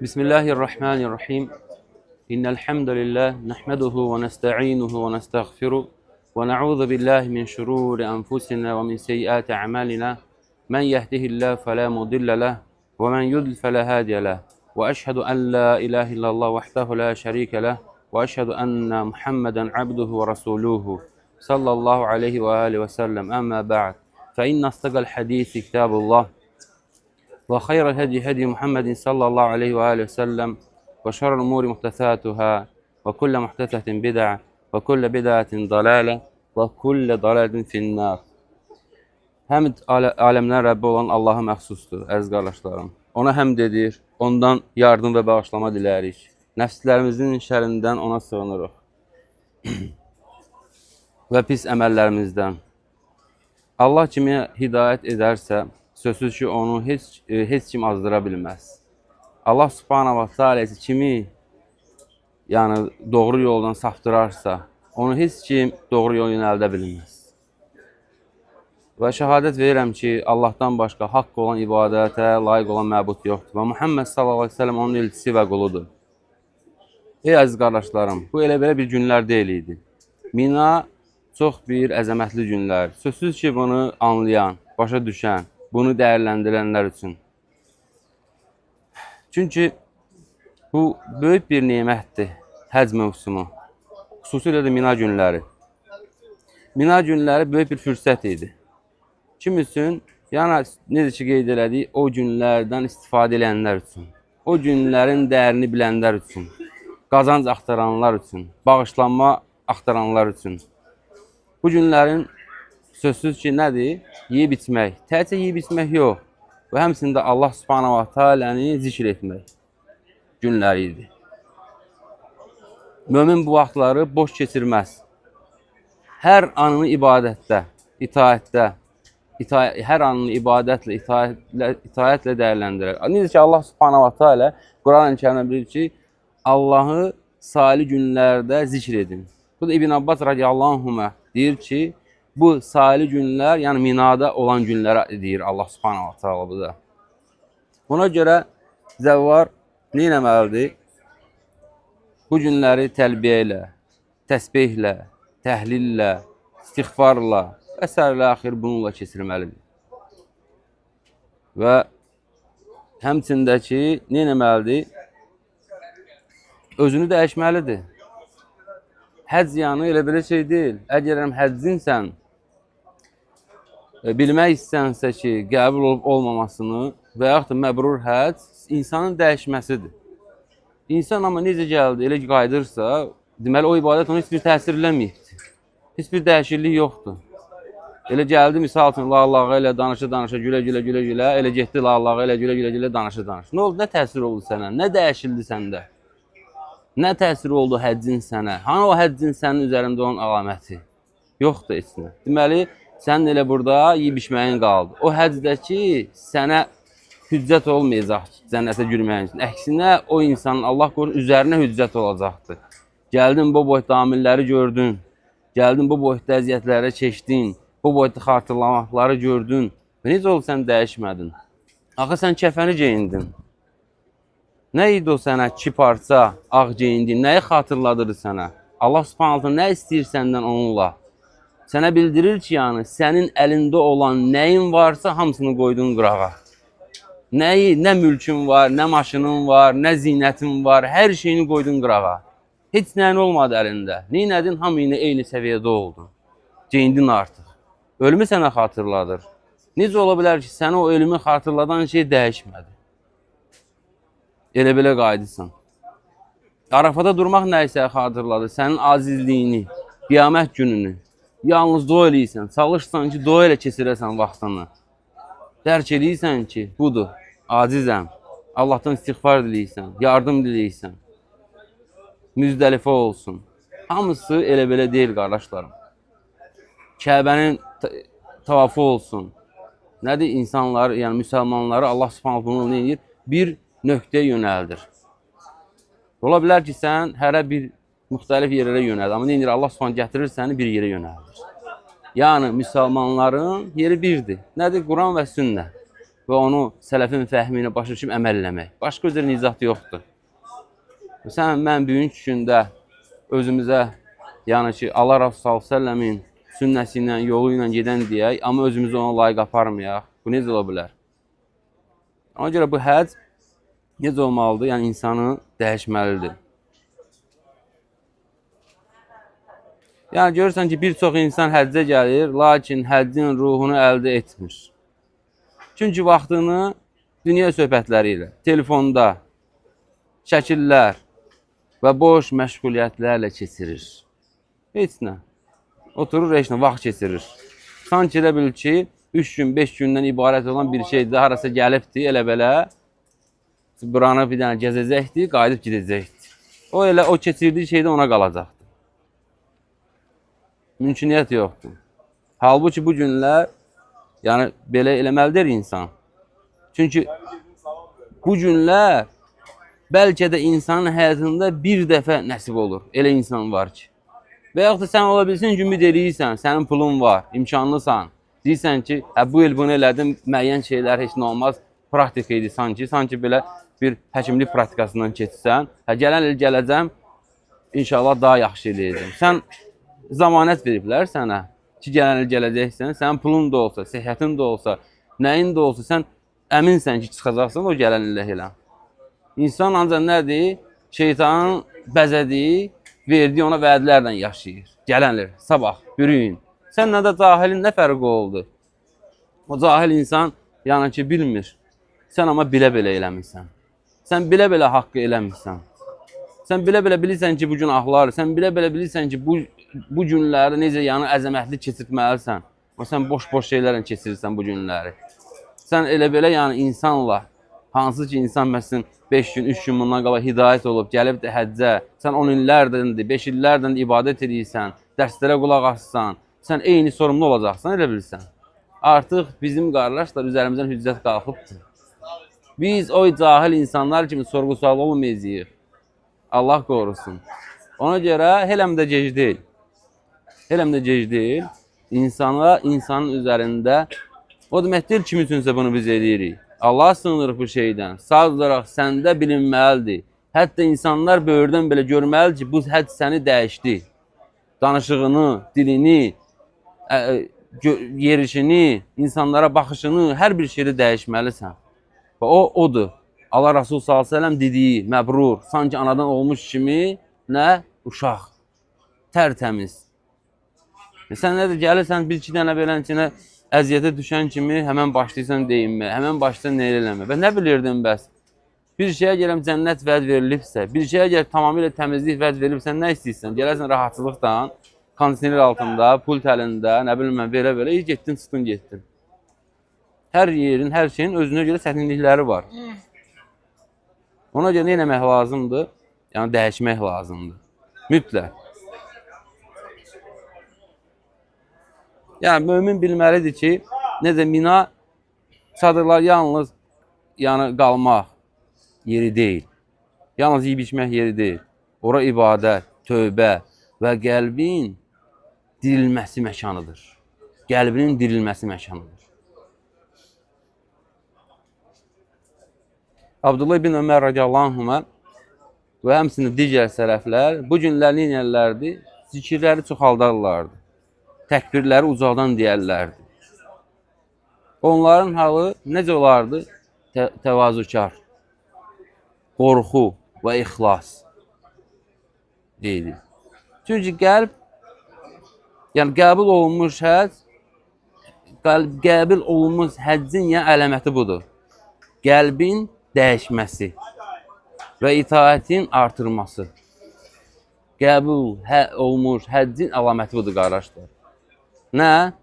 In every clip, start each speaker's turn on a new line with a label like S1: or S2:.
S1: بسم الله الرحمن الرحيم إن الحمد لله نحمده ونستعينه ونستغفره ونعوذ بالله من شرور أنفسنا ومن سيئات أعمالنا من يهده الله فلا مضل له ومن يضلل فلا هادي له وأشهد أن لا إله إلا الله وحده لا شريك له وأشهد أن محمدا عبده ورسوله صلى الله عليه وآله وسلم أما بعد فإن أصدق الحديث كتاب الله وخير الهدي هدي محمد صلى الله عليه وآله وسلم وشر الأمور محدثاتها وكل محدثة بدعة وكل بدعة ضلالة وكل ضلالة في النار. Həmd aləmlər Rəbbi olan Allaha məxsusdur, əziz qardaşlarım. Ona həmd edir, ondan yardım və bağışlama dilərik. Nəfslərimizin şərindən ona sığınırıq və pis əməllərimizdən. Allah kimi hidayət edərsə, sözsüz ki, onu heç kim azdıra bilməz. Allah subhanahu wa ta'ala kimi doğru yoldan saptırarsa, onu heç kim doğru yol yönəldə bilməz. Və şəhadət verirəm ki, Allahdan başqa haqq olan ibadətə layiq olan məbud yoxdur. Və Muhammed sallallahu aleyhi ve sellem onun elçisi və quludur. Ey əziz qardaşlarım, bu elə-belə bir günlər deyil idi. Mina çox bir əzəmətli günlər. Sözsüz ki, bunu anlayan, başa düşən, bunu dəyərləndirənlər üçün. Çünki bu böyük bir nemətdir, həcc mövzumu. Xüsusilə də Mina günləri. Mina günləri böyük bir fürsət idi. Kim üçün? Necə ki qeyd elədik, o günlərdən istifadə edənlər üçün. O günlərin dəyərini bilənlər üçün. Qazanc axtaranlar üçün. Bağışlanma axtaranlar üçün. Bu günlərin sözsüz ki, nədir? Yeyib içmək. Təkcə yeyib içmək yox. Və həmçində Allah subhanahu wa ta'aləni zikr etmək günləri idi. Mömin bu vaxtları boş keçirməz. Hər anını ibadətdə, itaətdə, hər anını ibadətlə, itaətlə dəyərləndirir. Necə ki, Allah subhanahu wa ta'ala Quran-ı Kərimdə bilir ki, Allahı salih günlərdə zikr edin. Bu da İbn Abbas radiyallahu anhuma deyir ki, bu salih günlər, yəni Minada olan günlərə deyir Allah subhanahu wa ta'ala bu da. Buna görə zəvvar nə etməlidir? Bu günləri təlbiyə ilə, təsbihlə, təhlillə, istiğfarla və s. axir bununla keçirməlidir. Və həmçindəki nə etməlidir? Özünü dəyişməlidir. Həcc yanı elə belə şey deyil. Əgər həccinsən, bilmək istənsə ki, qəbul olub olmamasını və yaxud da məbrur həcc insanın dəyişməsidir. İnsan amma necə gəldi, elə qaydırsa, deməli o ibadət ona heç bir təsir eləməyibdir. Heç bir dəyişiklik yoxdur. Elə gəldi, misal üçün, la-lağa ilə danışa-danışa, gülə-gülə, elə getdi la-lağa ilə gülə-gülə danışa-danışa. Nə oldu, nə təsir oldu sənə, nə dəyişildi səndə? Nə təsir oldu həccin sənə? Hanı o həccin sənin üzərində olan əlaməti? Yoxdur heç nə. Deməli, sənin elə burada yeyib içməyin qaldı. O həccdəki sənə hüccət olmayacaq cənnətə girməyin üçün. Əksinə, o insanın Allah qorusun üzərinə hüccət olacaqdır. Gəldin, bu boyutda amilləri gördün. Gəldin, bu boyutda əziyyətlərə keçdin. Bu boyutda xatırlamaqları gördün. Və necə oldu sən dəyişmədin? Axı sən kəfəni geyindin. Nə idi o sənə iki parça ağ geyindin? Nəyi xatırladırdı sənə? Allah subhanahu nə istəyir səndən onunla? Sənə bildirir ki, sənin əlində olan nəyin varsa hamısını qoydun qırağa. Nə mülkün var, nə maşının var, nə zinətin var, hər şeyini qoydun qırağa. Heç nəyin olmadı əlində. Neynədin? Hamı ilə eyni səviyyədə oldun. Geyindin artıq. Ölümü sənə xatırladır. Necə ola bilər ki, sənə o ölümü xatırladan şey dəyişmədi? Elə belə qayıdırsan. Arafada durmaq nəyisə xatırladı? Sənin azizliyini, qiyamət gününü. Yalnız dua eləyirsən, çalışsan ki, dua ilə keçirəsən vaxtını. Dərk eləyirsən ki, budur, acizəm. Allahdan istiğfar diləyirsən, yardım diləyirsən. Müzdəlifə olsun. Hamısı elə belə deyil, qardaşlarım. Kəbənin tavafı olsun. Nədir? İnsanlar, yəni müsəlmanları Allah subhanahu bunu nə edir? Bir nöqtəyə yönəldir. Ola bilər ki, sən hərə bir müxtəlif yerlərə yönəldir. Amma nə edir? Allah subhanahu gətirir səni bir yerə yönəldir. Yəni, müsəlmanların yeri birdir. Nədir? Quran və sünnə. və onu sələfin fəhmi ilə başa düşüb əməl eləmək. Başqa özür nizat yoxdur. Sən, mən bugünkü gündə özümüzə, yəni ki, Allah Rasul s.ə.v-in sünnəsi ilə, yolu ilə gedən deyək, amma özümüzü ona layiq aparmayaq. Bu necə ola bilər? Ona görə bu həcc necə olmalıdır? Yəni, insanı dəyişməlidir. Yəni, görürsən ki, bir çox insan həccə gəlir, lakin həccin ruhunu əldə etmir. Çünki vaxtını dünya söhbətləri ilə, telefonda, şəkillər və boş məşğuliyyətlərlə keçirir. Heç nə. Oturur, heç nə, vaxt keçirir. Sanki elə bil ki, 3 gün, 5 gündən ibarət olan bir şeydir, harasa gəlibdir, elə-belə buranı bir dənə gəzəcəkdir, qayıdıb gedəcəkdir. O elə, o keçirdiyi şeydə ona qalacaqdır. Mümküniyyət yoxdur. Halbuki bu günlər, yəni, belə eləməlidir insan. Çünki bu günlər bəlkə də insanın həyatında bir dəfə nəsib olur. Elə insan var ki. Və yaxud da sən ola bilsin ki, ümid eləyirsən, sənin pulun var, imkanlısan. Deyirsən ki, bu il bunu elədim, müəyyən şeylər heç nə olmaz, praktika idi sanki belə bir həkimlik praktikasından keçsən. Gələn il gələcəm, inşallah daha yaxşı eləyəcəm. Sən zamanət veriblər sənə ki, gələn il gələcəksən, sənin pulun da olsa, səhhətin də olsa, nəyin də olsa, sən əminsən ki, çıxacaqsan o gələn illə elə. İnsan ancaq nədir? Şeytanın bəzədiyi, verdiyi ona vədlərlə yaşayır. Gələnlər, sabah, bürüyün. Sənlə də cahilin nə fərqi oldu? O cahil insan, yəni ki, bilmir. Sən amma bilə-belə eləmirsən. Sən bilə-belə haqqı eləmirsən. Sən bilə-belə bilirsən ki, bu günahlar, sən bilə-belə bilirsən ki, bu günləri necə yəni əzəmətli keçirtməlisən. Amma sən boş-boş şeylərlə keçirirsən bu günləri. Sən elə-belə yəni insanla, hansı ki, insan məsələn 5 gün, 3 gün bundan qala hidayət olub, gəlib də həccə, sən 10 illərdəndir, 5 illərdən ibadət edirsən, dərslərə qulaq assan, sən eyni sorumlu olacaqsan, elə bilirsən. Artıq bizim qardaşlar üzərimizdən hüccət qalxıbdır. Biz o cahil insanlar kimi sorğu-sual olmayacağıq. Allah qorusun. Ona görə heləm də gec deyil. Heləm də gec deyil. İnsanın üzərində, o demək deyil kim üçünsə bunu biz edirik. Allah sığınırıq bu şeydən. Sadəcə olaraq səndə bilinməlidir. Hətta insanlar böyürdən belə görməli ki, bu həcc səni dəyişdi. Danışığını, dilini, yerişini, insanlara baxışını, hər bir şeyi dəyişməlisən. Və odur. Allah Rasul s.ə.v dediyi, məbrur, sanki anadan olmuş kimi, nə? Uşaq. Tərtəmiz. Sən nədir, gəlirsən, bir-iki dənə belənçinə əziyyətə düşən kimi həmən başlayırsan deyinmə, həmən başlayırsan nə eləmə. Və nə bilirdin bəs? Bir şeyə gələm cənnət vəd verilibsə, bir şeyə gəl tamamilə təmizlik vəd verilibsə, nə istəyirsən? Gələrsən rahatçılıqdan, kondisioner altında, pult əlində, nə bilməm, belə-belə, getdin, çıxdın, getdin. Hər yerin, hər şeyin özünə görə çətinlikləri var. Ona görə nə eləmək lazımdır? Yəni, dəyişmək lazımdır. Mütləq. Yəni, mömin bilməlidir ki, necə Mina çadırlar yalnız qalmaq yeri deyil. Yalnız yeyib içmək yeri deyil. Ora ibadət, tövbə və qəlbin dirilməsi məkanıdır. Qəlbinin dirilməsi məkanıdır. Abdullah ibn Ömər radiyallahu anhuma və həmçinin digər sələflər bu günlər nə edərlərdi? Zikirləri çoxaldarlardı. Təkbirləri ucaqdan deyərlərdi. Onların halı necə olardı? Təvazükar, qorxu və ixlas deyildi. Çünki qəlb, yəni qəbul olunmuş həcc, qəbul olunmuş həccin əlaməti budur. Qəlbin dəyişməsi və itaətin artırması. Qəbul olmuş həccin əlaməti budur, qardaşlar. Nə?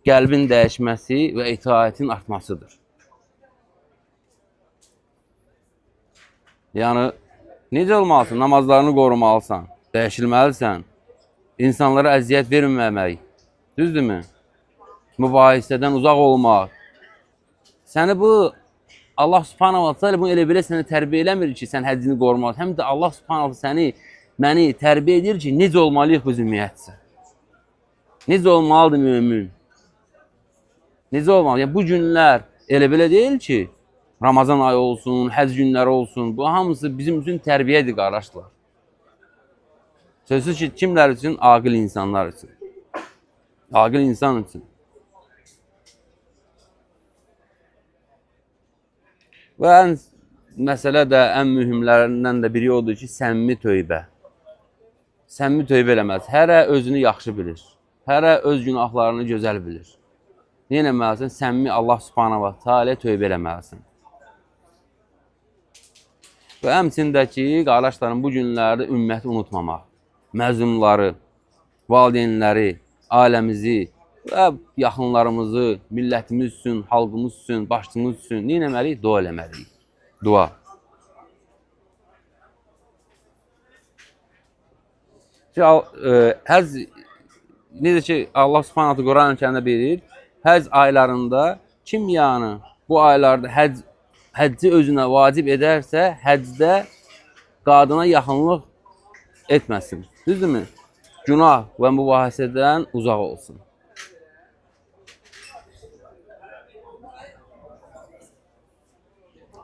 S1: Qəlbin dəyişməsi və itaətin artmasıdır. Yəni, necə olmalısan? Namazlarını qorumalısan, dəyişilməlisən, insanlara əziyyət verməmək, düzdürmü? Mübahisədən uzaq olmaq. Səni bu, Allah subhanahu wa ta'ala bunu elə-belə səni tərbiyə eləmir ki, sən həccini qorumalısan. Həm də Allah subhanahu wa ta'ala məni tərbiyə edir ki, necə olmalıyıq biz ümumiyyətcə. Necə olmalıdır mömin? Necə olmalı? Yəni, bu günlər Elə belə deyil ki, Ramazan ayı olsun, həcc günləri olsun. Bu hamısı bizim üçün tərbiyədir qardaşlar. Sözsüz ki, kimlər üçün? Aqil insanlar üçün. Aqil insan üçün. Və ən məsələ də, ən mühümlərindən də biri odur ki, səmimi tövbə. Səmimi tövbə eləməz. Hərə özünü yaxşı bilir. Hərə öz günahlarını gözəl bilir. Nə eləməlisən? Səmimi Allah subhanahu wa ta'ala tövbə eləməlisən. Və həmçindəki qardaşlarım, bu günlərdə ümməti unutmamaq. Məzlumları, valideynləri, ailəmizi və yaxınlarımızı, millətimiz üçün, xalqımız üçün, başçımız üçün nə eləməliyik? Dua eləməliyik. Dua. Həz, necə ki, Allah subhanahu Quran-ı Kərimdə buyurur, həcc aylarında kim yəni bu aylarda həcci özünə vacib edərsə, həccdə qadına yaxınlıq etməsin. Düzdürmü? Günah və mübahisədən uzaq olsun.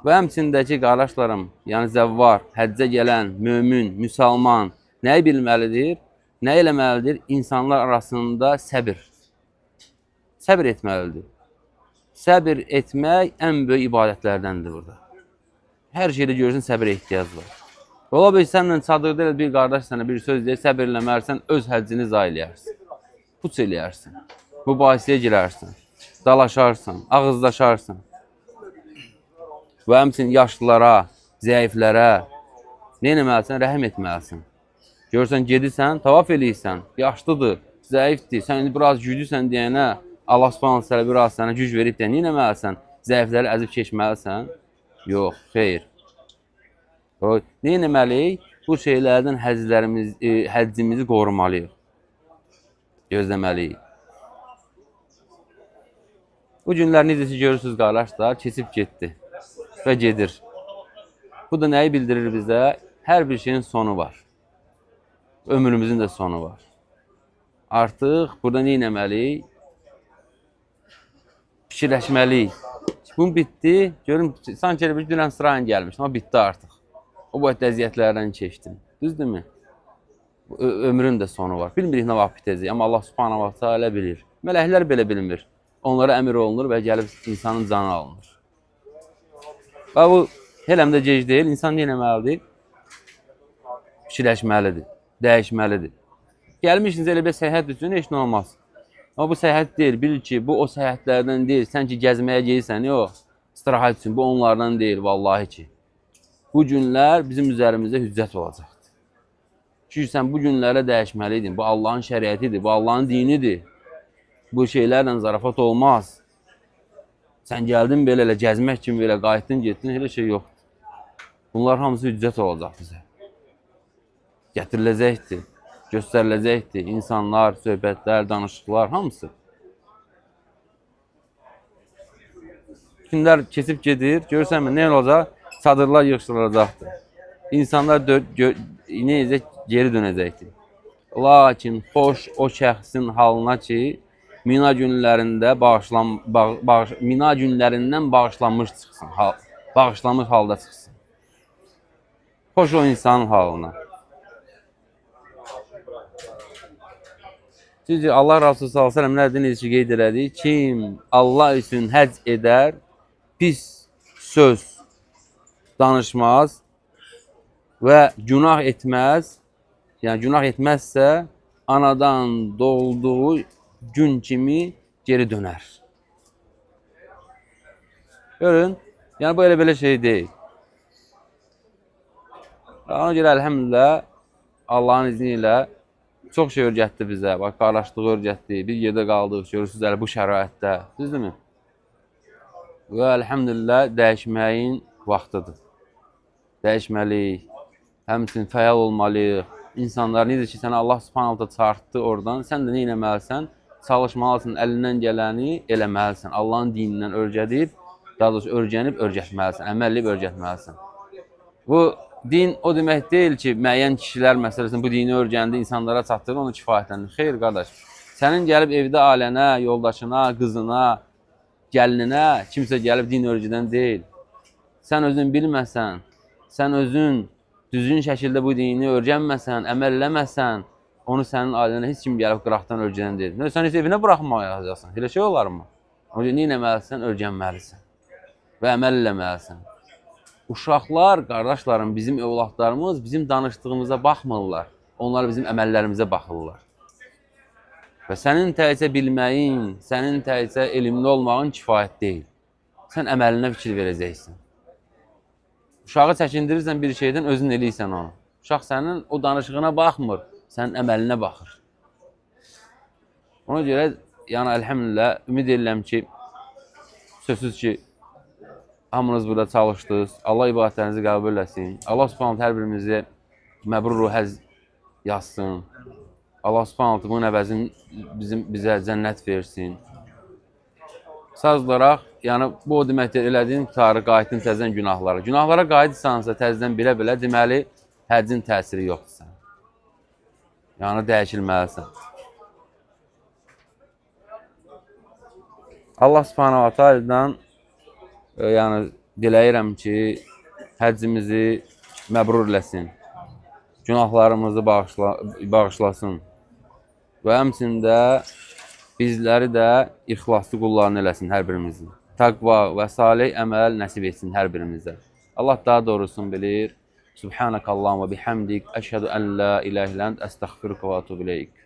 S1: Və həmçindəki qardaşlarım, yəni zəvvar, həccə gələn, mömin, müsəlman nəyi bilməlidir? Nə eləməlidir? İnsanlar arasında səbir. Səbir etməlidir. Səbir etmək ən böyük ibadətlərdəndir burada. Hər şeydə görürsən, səbirə ehtiyac var. Ola bil, sənlə çadırda bir qardaş sənə bir söz deyir, səbir eləmərsən, öz həccini zay eləyərsən. Puç eləyərsən. Mübahisəyə girərsən. Dalaşarsan, ağızlaşarsan. Və həmçinin yaşlılara, zəiflərə nə eləməlisən? Rəhim etməlisən. Görürsən, gedirsən, tavaf eləyirsən, yaşlıdır, zəifdir, sən biraz güclüsən deyənə, Allah subhanahu ta'ala biraz sənə güc verib deyən, nə eləməlisən? Zəifləri əzib keçməlisən? Yox, xeyr. Nə eləməliyik? Bu şeylərdən həccimizi qorumalıyıq. Gözləməliyik. Bu günlər necəsi görürsünüz qardaşlar, keçib getdi və gedir. Bu da nəyi bildirir bizə? Hər bir şeyin sonu var. Ömrümüzün də sonu var. Artıq burada nə etməliyik? Fikirləşməliyik. Bu bitdi. Görün, sanki bir dünən sırayın gəlmiş, amma bitdi artıq. O bu əziyyətlərdən keçdim. Düzdürmü? Ömrün də sonu var. Bilmirik nə vaxt bitəcək, amma Allah subhanahu wa ta'ala bilir. Mələklər belə bilmir. Onlara əmr olunur və gəlib insanın canı alınır. Və bu hələm də gec deyil. İnsan nə etməlidir? Fikirləşməlidir, dəyişməlidir. Gəlmişsiniz elə bir səyahət üçün heç nə olmaz. Amma bu səyahət deyil. Bil ki, bu o səyahətlərdən deyil. Sən ki, gəzməyə gelirsən, yox. İstirahət üçün. Bu onlardan deyil, vallahi ki. Bu günlər bizim üzərimizdə hüccət olacaqdır. Çünki sən bu günlərə dəyişməliydin. Bu Allahın şəriətidir, bu Allahın dinidir. Bu şeylərlə zarafat olmaz. Sən gəldin belə elə gəzmək kimi belə qayıtdın, getdin, elə şey yoxdur. Bunlar hamısı hüccət olacaq bizə. Gətiriləcəkdir, göstəriləcəkdir. İnsanlar, söhbətlər, danışıqlar, hamısı. Günlər keçib gedir, görürsənmi, nə olacaq? Çadırlar yığışdırılacaqdır. İnsanlar geri dönəcəkdir. Lakin xoş o şəxsin halına ki, Mina günlərindən bağışlanmış çıxsın, bağışlanmış halda çıxsın. Xoş o insanın halına. Çünki Allah Rasulü sallallahu əleyhi və səlləm nədir, necə qeyd elədi? Kim Allah üçün həcc edər, pis söz danışmaz və günah etməz, yəni günah etməzsə, anadan doğulduğu gün kimi geri dönər. Görün, yəni bu elə belə şey deyil. Ona görə əlhəmdülillah, Allahın izni ilə çox şey öyrətdi bizə. Bax, qardaşlığı öyrətdi, bir yerdə qaldıq, görürsünüz hələ bu şəraitdə. Düzdürmü? Və əlhəmdülillah, dəyişməyin vaxtıdır. Dəyişməliyik, həmçinin fəal olmalıyıq. İnsanlar necə ki, sənə Allah subhanahu da çartdı oradan, sən də nə eləməlisən? Çalışmalısın, əlindən gələni eləməlisən. Allahın dinindən öyrədib, daha doğrusu öyrətməlisən, əməl edib öyrətməlisən. Bu din o demək deyil ki, müəyyən kişilər məsələsini bu dini öyrəndi, insanlara çatdırır, onu kifayətləndir. Xeyr, qardaş. Sənin gəlib evdə ailənə, yoldaşına, qızına gəlinə kimsə gəlib din örgüdən deyil. Sən özün bilməsən, sən özün düzgün şəkildə bu dini öyrənməsən, əməl eləməsən, onu sənin ailənə heç kim gəlib qıraqdan öyrən deyil. Sən heç evinə buraxmağa yazacaqsan. Elə şey olarmı? Onun üçün nə etməlisən? Öyrənməlisən və əməl eləməlisən. Uşaqlar, qardaşlarım, bizim övladlarımız bizim danışdığımıza baxmırlar. Onlar bizim əməllərimizə baxırlar. Və sənin təkcə bilməyin, sənin təkcə elmli olmağın kifayət deyil. Sən əməlinə fikir verəcəksən. Uşağı çəkindirirsən bir şeydən, özün eləyirsən onu. Uşaq sənin o danışığına baxmır, sənin əməlinə baxır. Ona görə, yəni, əlhəmdülillah, ümid edirəm ki, sözsüz ki, hamınız burada çalışdınız. Allah ibadətlərinizi qəbul eləsin. Allah subhanət hər birimizi məbrur həcc yazsın. Allah subhanət bunun əvəzini bizə cənnət versin. Saz olaraq, yəni, bu o deməkdir, elədiyin tutarı, qayıtdın təzdən günahlara. Günahlara qayıdırsansa təzdən bilə-bilə, deməli, həccin təsiri yoxdur sən. Yəni, dəyişilməlisən. Allah subhanət həlldən yəni, diləyirəm ki, həccimizi məbrur eləsin, günahlarımızı bağışlasın və həmçində bizləri də ixlaslı qullarını eləsin hər birimizin. Təqva və salih əməl nəsib etsin hər birimizə. Allah daha doğrusunu bilir. Subhanəkallahumma bihamdik, əşhədu ən la ilahə illə əntə, əstəğfiruka və etûbu ileyk.